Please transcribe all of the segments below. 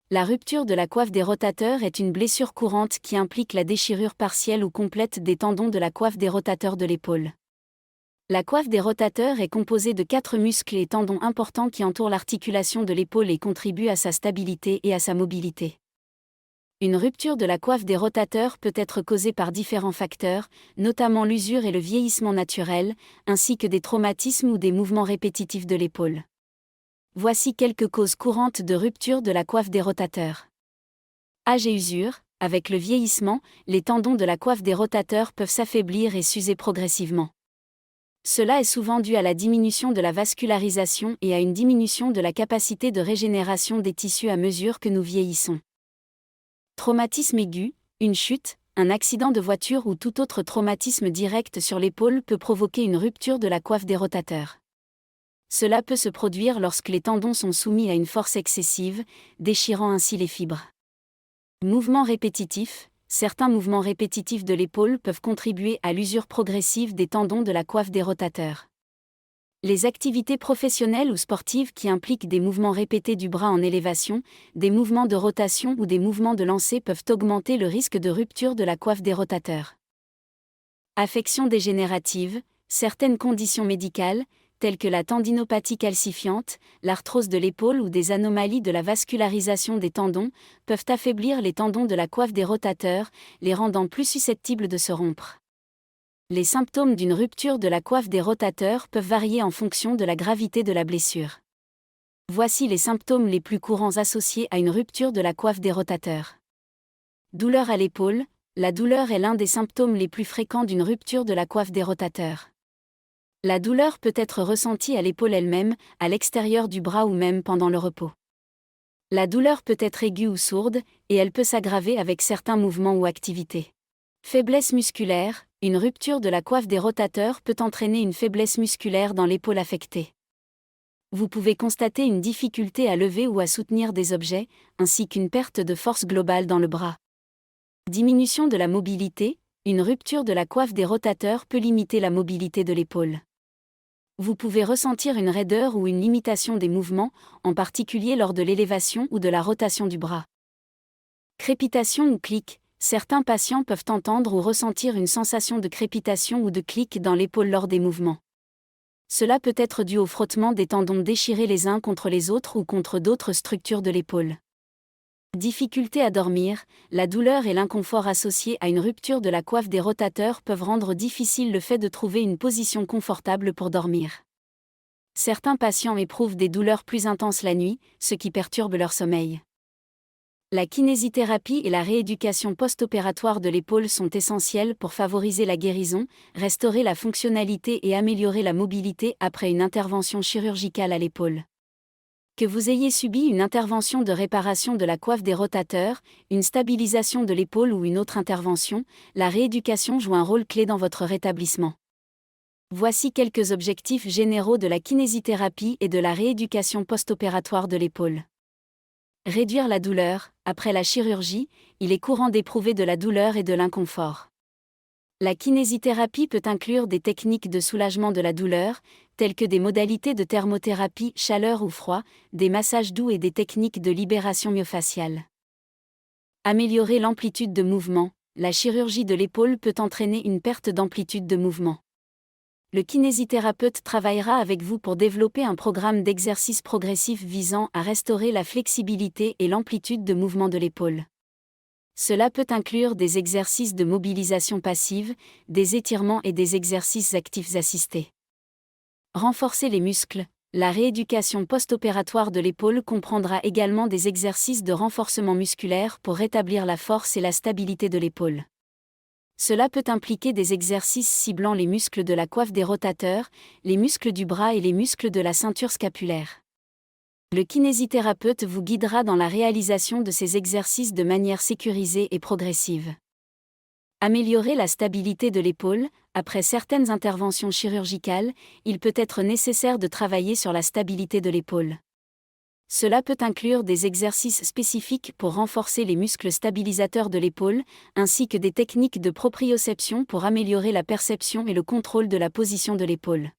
La rupture de la coiffe des rotateurs est une blessure courante qui implique la déchirure partielle ou complète des tendons de la coiffe des rotateurs de l'épaule. La coiffe des rotateurs est composée de 4 muscles et tendons importants qui entourent l'articulation de l'épaule et contribuent à sa stabilité et à sa mobilité. Une rupture de la coiffe des rotateurs peut être causée par différents facteurs, notamment l'usure et le vieillissement naturel, ainsi que des traumatismes ou des mouvements répétitifs de l'épaule. Voici quelques causes courantes de rupture de la coiffe des rotateurs. Âge et usure. Avec le vieillissement, les tendons de la coiffe des rotateurs peuvent s'affaiblir et s'user progressivement. Cela est souvent dû à la diminution de la vascularisation et à une diminution de la capacité de régénération des tissus à mesure que nous vieillissons. Traumatisme aigu. Une chute, un accident de voiture ou tout autre traumatisme direct sur l'épaule peut provoquer une rupture de la coiffe des rotateurs. Cela peut se produire lorsque les tendons sont soumis à une force excessive, déchirant ainsi les fibres. Mouvements répétitifs. Certains mouvements répétitifs de l'épaule peuvent contribuer à l'usure progressive des tendons de la coiffe des rotateurs. Les activités professionnelles ou sportives qui impliquent des mouvements répétés du bras en élévation, des mouvements de rotation ou des mouvements de lancer peuvent augmenter le risque de rupture de la coiffe des rotateurs. Affections dégénératives. Certaines conditions médicales, telles que la tendinopathie calcifiante, l'arthrose de l'épaule ou des anomalies de la vascularisation des tendons, peuvent affaiblir les tendons de la coiffe des rotateurs, les rendant plus susceptibles de se rompre. Les symptômes d'une rupture de la coiffe des rotateurs peuvent varier en fonction de la gravité de la blessure. Voici les symptômes les plus courants associés à une rupture de la coiffe des rotateurs. Douleur à l'épaule. La douleur est l'un des symptômes les plus fréquents d'une rupture de la coiffe des rotateurs. La douleur peut être ressentie à l'épaule elle-même, à l'extérieur du bras ou même pendant le repos. La douleur peut être aiguë ou sourde, et elle peut s'aggraver avec certains mouvements ou activités. Faiblesse musculaire. Une rupture de la coiffe des rotateurs peut entraîner une faiblesse musculaire dans l'épaule affectée. Vous pouvez constater une difficulté à lever ou à soutenir des objets, ainsi qu'une perte de force globale dans le bras. Diminution de la mobilité. Une rupture de la coiffe des rotateurs peut limiter la mobilité de l'épaule. Vous pouvez ressentir une raideur ou une limitation des mouvements, en particulier lors de l'élévation ou de la rotation du bras. Crépitation ou clic. Certains patients peuvent entendre ou ressentir une sensation de crépitation ou de clic dans l'épaule lors des mouvements. Cela peut être dû au frottement des tendons déchirés les uns contre les autres ou contre d'autres structures de l'épaule. Difficulté à dormir. La douleur et l'inconfort associés à une rupture de la coiffe des rotateurs peuvent rendre difficile le fait de trouver une position confortable pour dormir. Certains patients éprouvent des douleurs plus intenses la nuit, ce qui perturbe leur sommeil. La kinésithérapie et la rééducation post-opératoire de l'épaule sont essentielles pour favoriser la guérison, restaurer la fonctionnalité et améliorer la mobilité après une intervention chirurgicale à l'épaule. Que vous ayez subi une intervention de réparation de la coiffe des rotateurs, une stabilisation de l'épaule ou une autre intervention, la rééducation joue un rôle clé dans votre rétablissement. Voici quelques objectifs généraux de la kinésithérapie et de la rééducation post-opératoire de l'épaule. Réduire la douleur. Après la chirurgie, il est courant d'éprouver de la douleur et de l'inconfort. La kinésithérapie peut inclure des techniques de soulagement de la douleur, telles que des modalités de thermothérapie, chaleur ou froid, des massages doux et des techniques de libération myofasciale. Améliorer l'amplitude de mouvement. La chirurgie de l'épaule peut entraîner une perte d'amplitude de mouvement. Le kinésithérapeute travaillera avec vous pour développer un programme d'exercices progressifs visant à restaurer la flexibilité et l'amplitude de mouvement de l'épaule. Cela peut inclure des exercices de mobilisation passive, des étirements et des exercices actifs assistés. Renforcer les muscles. La rééducation post-opératoire de l'épaule comprendra également des exercices de renforcement musculaire pour rétablir la force et la stabilité de l'épaule. Cela peut impliquer des exercices ciblant les muscles de la coiffe des rotateurs, les muscles du bras et les muscles de la ceinture scapulaire. Le kinésithérapeute vous guidera dans la réalisation de ces exercices de manière sécurisée et progressive. Améliorer la stabilité de l'épaule. Après certaines interventions chirurgicales, il peut être nécessaire de travailler sur la stabilité de l'épaule. Cela peut inclure des exercices spécifiques pour renforcer les muscles stabilisateurs de l'épaule, ainsi que des techniques de proprioception pour améliorer la perception et le contrôle de la position de l'épaule.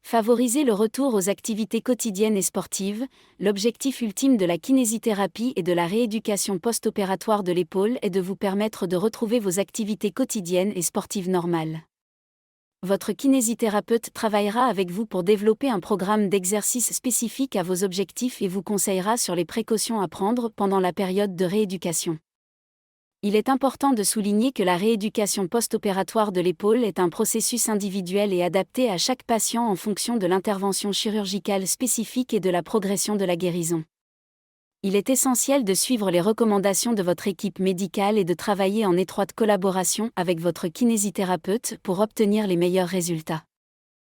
Favoriser le retour aux activités quotidiennes et sportives. L'objectif ultime de la kinésithérapie et de la rééducation post-opératoire de l'épaule est de vous permettre de retrouver vos activités quotidiennes et sportives normales. Votre kinésithérapeute travaillera avec vous pour développer un programme d'exercice spécifique à vos objectifs et vous conseillera sur les précautions à prendre pendant la période de rééducation. Il est important de souligner que la rééducation post-opératoire de l'épaule est un processus individuel et adapté à chaque patient en fonction de l'intervention chirurgicale spécifique et de la progression de la guérison. Il est essentiel de suivre les recommandations de votre équipe médicale et de travailler en étroite collaboration avec votre kinésithérapeute pour obtenir les meilleurs résultats.